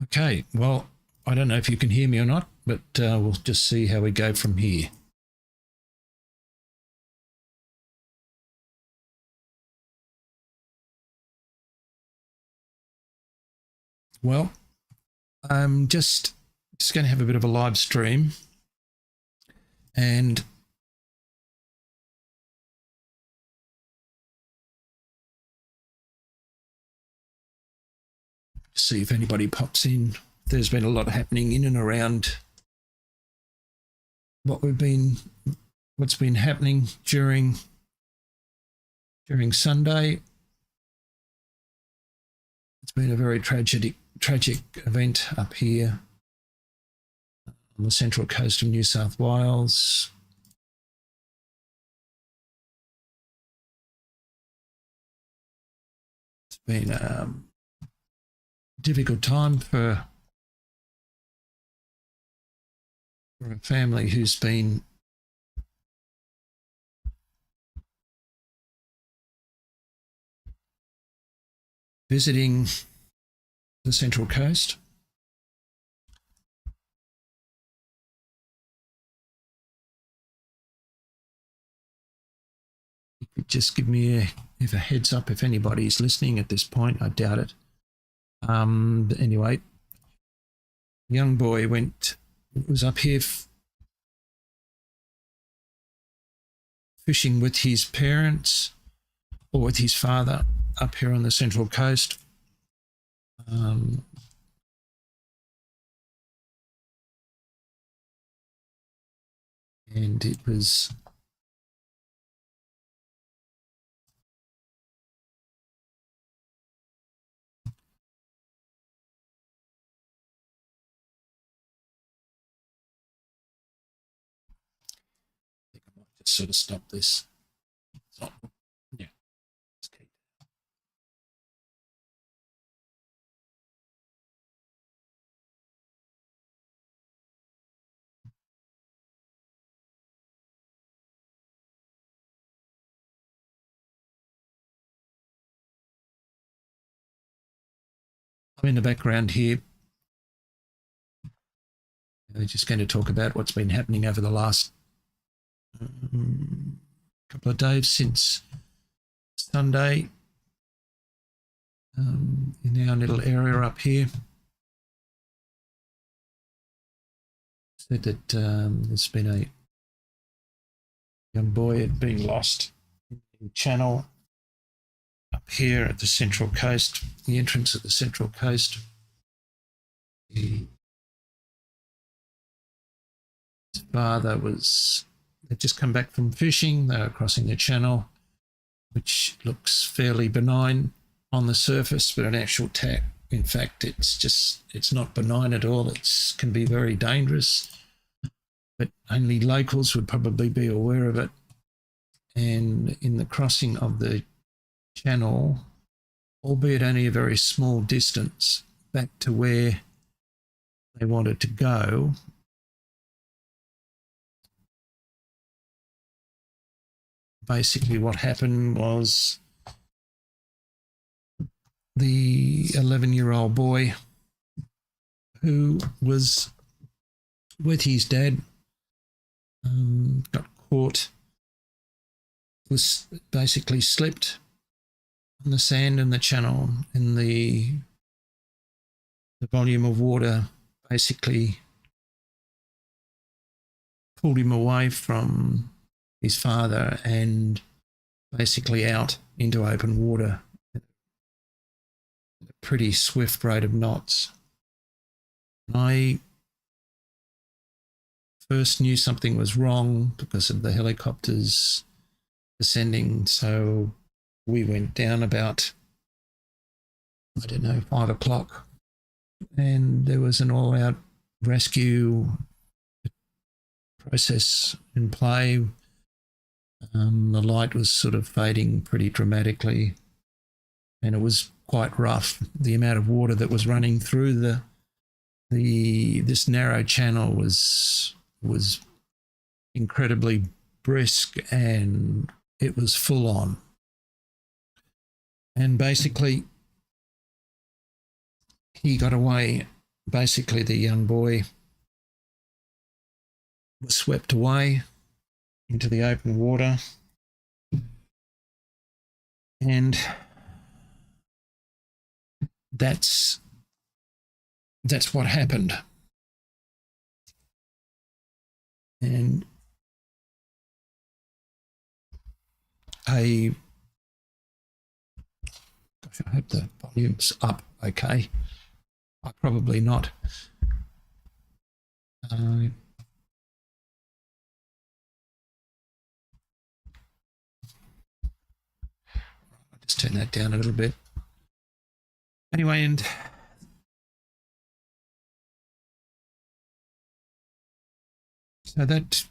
Okay, well, I don't know if you can hear me or not, but we'll just see how we go from here. Well, I'm just going to have a bit of a live stream and see if anybody pops in. There's been a lot happening in and around what's been happening during Sunday. It's been a very tragic event up here on the central coast of New South Wales. It's been a difficult time for a family who's been visiting the Central Coast. Just give me a heads up if anybody's listening at this point. I doubt it. But anyway, young boy was up here fishing with his parents or with his father up here on the Central Coast. And it was I think I might just sort of stop this. Yeah. I'm in the background here. We're just going to talk about what's been happening over the last couple of days since Sunday in our little area up here. Said that there's been a young boy being lost in the channel up here at the Central Coast, the entrance at the Central Coast. His father they'd just come back from fishing. They were crossing the channel, which looks fairly benign on the surface, but in actual fact, it's not benign at all. It can be very dangerous, but only locals would probably be aware of it. And in the crossing of the channel, albeit only a very small distance back to where they wanted to go, basically what happened was the 11-year-old boy who was with his dad got caught, was basically slipped on the sand in the channel, and the volume of water basically pulled him away from his father and basically out into open water at a pretty swift rate of knots. I first knew something was wrong because of the helicopters descending, so we went down about, 5 o'clock, and there was an all-out rescue process in play. The light was sort of fading pretty dramatically, and it was quite rough. The amount of water that was running through this narrow channel was incredibly brisk, and it was full on. And basically, he got away basically the young boy was swept away into the open water, and that's what happened. And I hope the volume's up okay. Probably not. I'll just turn that down a little bit. Anyway, and so that's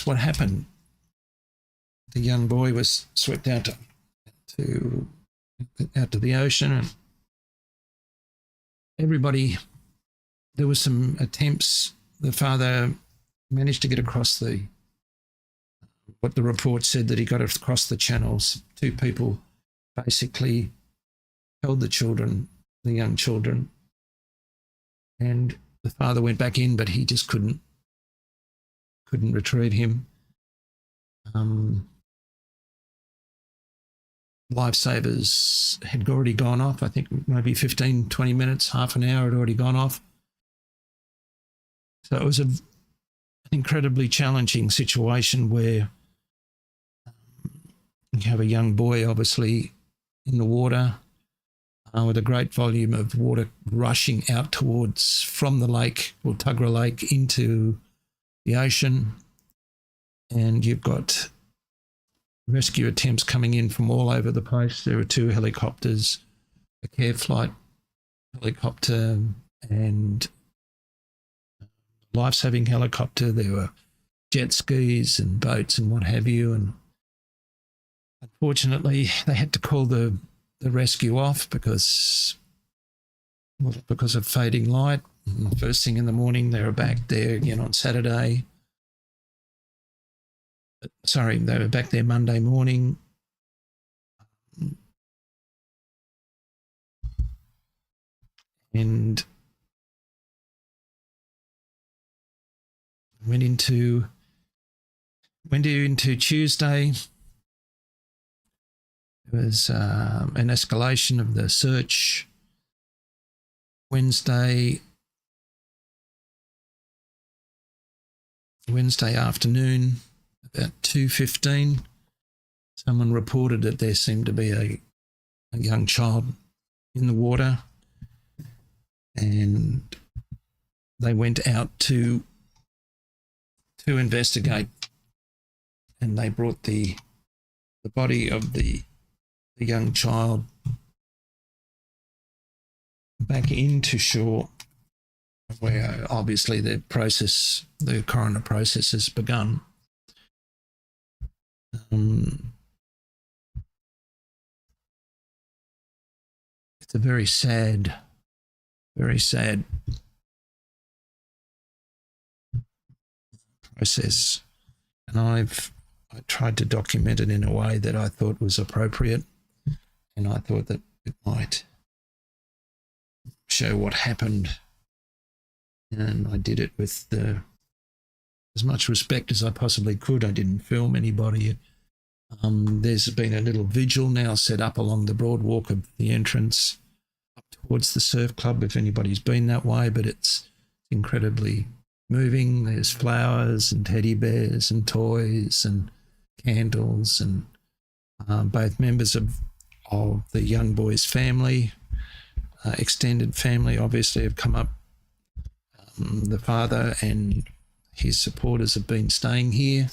what happened. The young boy was swept out to the ocean, and everybody. There were some attempts. The father managed to get across what the report said that he got across the channels. Two people basically held the young children, and the father went back in, but he just couldn't retrieve him. Lifesavers had already gone off. I think maybe 15, 20 minutes, half an hour had already gone off. So it was an incredibly challenging situation where you have a young boy obviously in the water with a great volume of water rushing out from the lake or Tuggerah Lake into the ocean, and you've got rescue attempts coming in from all over the place. There were 2 helicopters, a care flight helicopter and life-saving helicopter. There were jet skis and boats and what have you. And unfortunately, they had to call the rescue off because of fading light. And first thing in the morning, they were back there again on Saturday. Sorry, they were back there Monday morning. And went into Tuesday. There was an escalation of the search. Wednesday afternoon, about 2:15, someone reported that there seemed to be a young child in the water, and they went out to investigate, and they brought the body of the young child back into shore, where obviously the coroner process has begun. It's a very sad process, and I tried to document it in a way that I thought was appropriate, and I thought that it might show what happened, and I did it with as much respect as I possibly could. I didn't film anybody. There's been a little vigil now set up along the broad walk of the entrance up towards the surf club, if anybody's been that way, but it's incredibly moving. There's flowers and teddy bears and toys and candles, and both members of the young boy's family, extended family, obviously have come up. The father and his supporters have been staying here,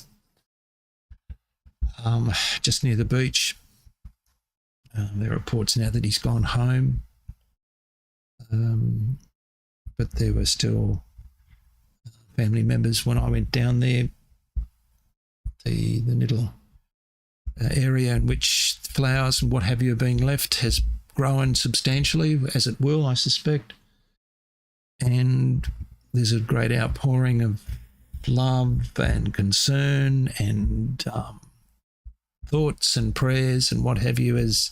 just near the beach. There are reports now that he's gone home, but there were still family members when I went down there. The little area in which flowers and what have you are being left has grown substantially, as it will, I suspect. And there's a great outpouring of love and concern and thoughts and prayers and what have you as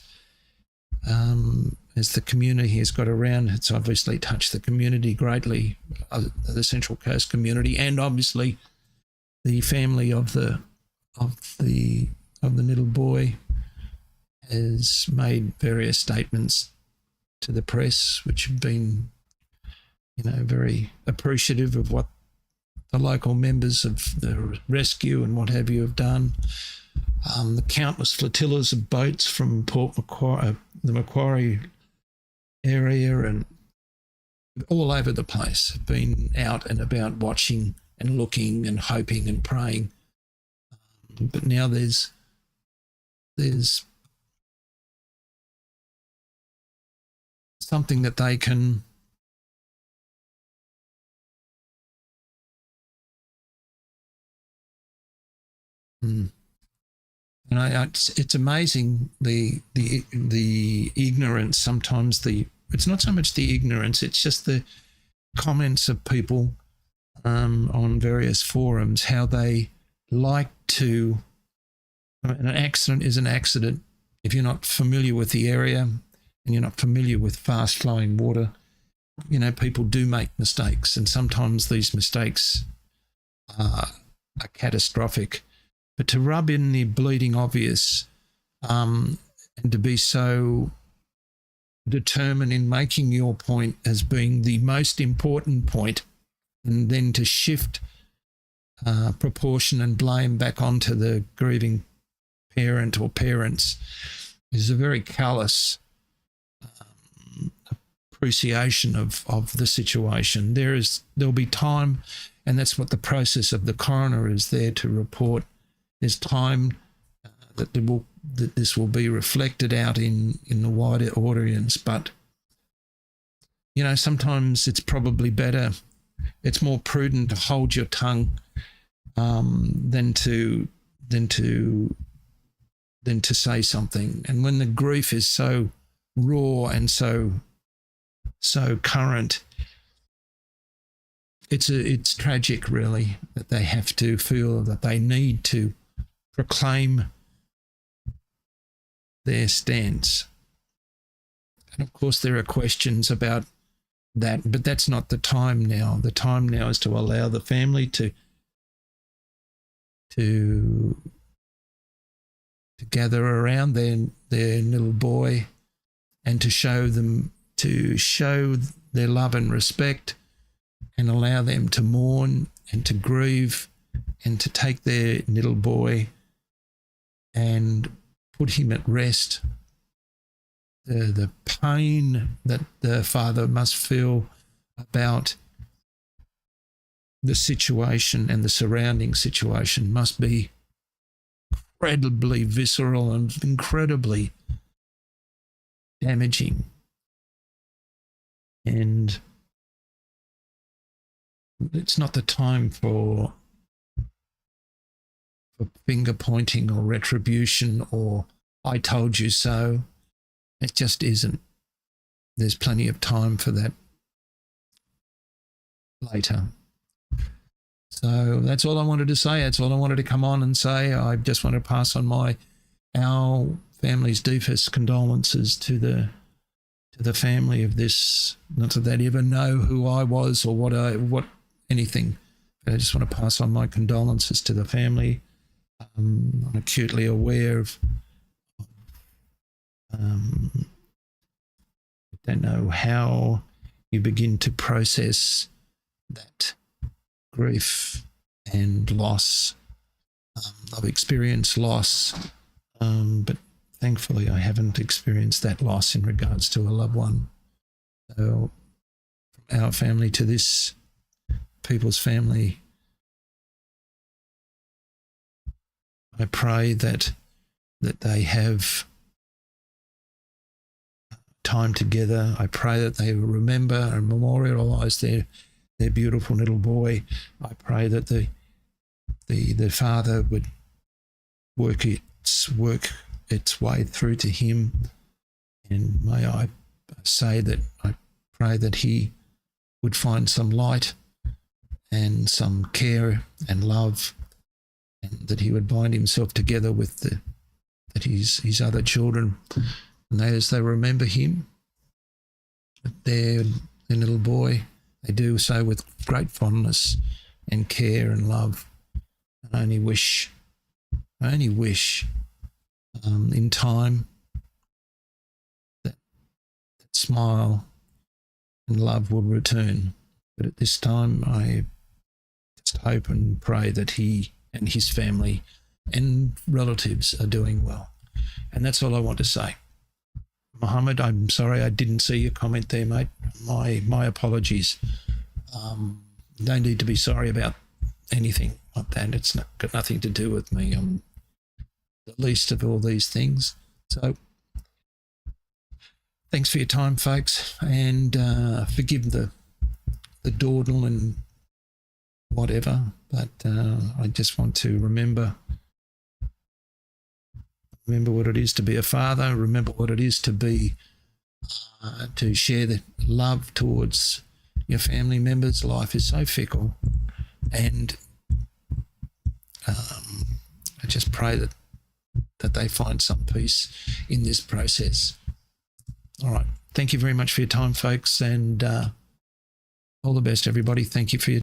as the community has got around, it's obviously touched the community greatly, the Central Coast community, and obviously the family of the little boy has made various statements to the press, which have been, very appreciative of what the local members of the rescue and what have you have done. The countless flotillas of boats from Port Macquarie, the Macquarie area, and all over the place have been out and about watching and looking and hoping and praying. But now there's something that they can it's amazing the ignorance sometimes. It's not so much the ignorance, it's just the comments of people on various forums, how they like to. An accident is an accident. If you're not familiar with the area and you're not familiar with fast flowing water, people do make mistakes, and sometimes these mistakes are catastrophic. But to rub in the bleeding obvious and to be so determined in making your point as being the most important point, and then to shift proportion and blame back onto the grieving parent or parents, is a very callous appreciation of the situation. There'll be time, and that's what the process of the coroner is there to report. There's time that this will be reflected out in the wider audience, but sometimes it's probably better. It's more prudent to hold your tongue than to say something. And when the grief is so raw and so current, it's tragic, really, that they have to feel that they need to proclaim their stance. And of course there are questions about that, but that's not the time now. The time now is to allow the family to gather around their little boy and to show their love and respect, and allow them to mourn and to grieve and to take their little boy and put him at rest. The pain that the father must feel about the situation and the surrounding situation must be incredibly visceral and incredibly damaging. And it's not the time for finger pointing or retribution or I told you so. It just isn't. There's plenty of time for that later. So that's all I wanted to say. That's all I wanted to come on and say. I just want to pass on our family's deepest condolences to the family of this. Not that they'd ever know who I was or what anything. But I just want to pass on my condolences to the family. I'm acutely aware of. I don't know how you begin to process that grief and loss. I've experienced loss, but thankfully I haven't experienced that loss in regards to a loved one. So from our family to this people's family, I pray that they have time together. I pray that they will remember and memorialise their beautiful little boy. I pray that the father would work its way through to him, and may I say that I pray that he would find some light and some care and love, and that he would bind himself together with his other children And as they remember him, their little boy, they do so with great fondness and care and love. And I only wish in time that smile and love will return. But at this time, I just hope and pray that he and his family and relatives are doing well. And that's all I want to say. Mohammed, I'm sorry I didn't see your comment there, mate. My apologies. No need to be sorry about anything like that. It's got nothing to do with me. I'm the least of all these things. So thanks for your time, folks, and forgive the dawdle and whatever, but I just want to remember what it is to be a father, remember what it is to be, to share the love towards your family members. Life is so fickle, and I just pray that they find some peace in this process. All right. Thank you very much for your time, folks, and all the best, everybody. Thank you for your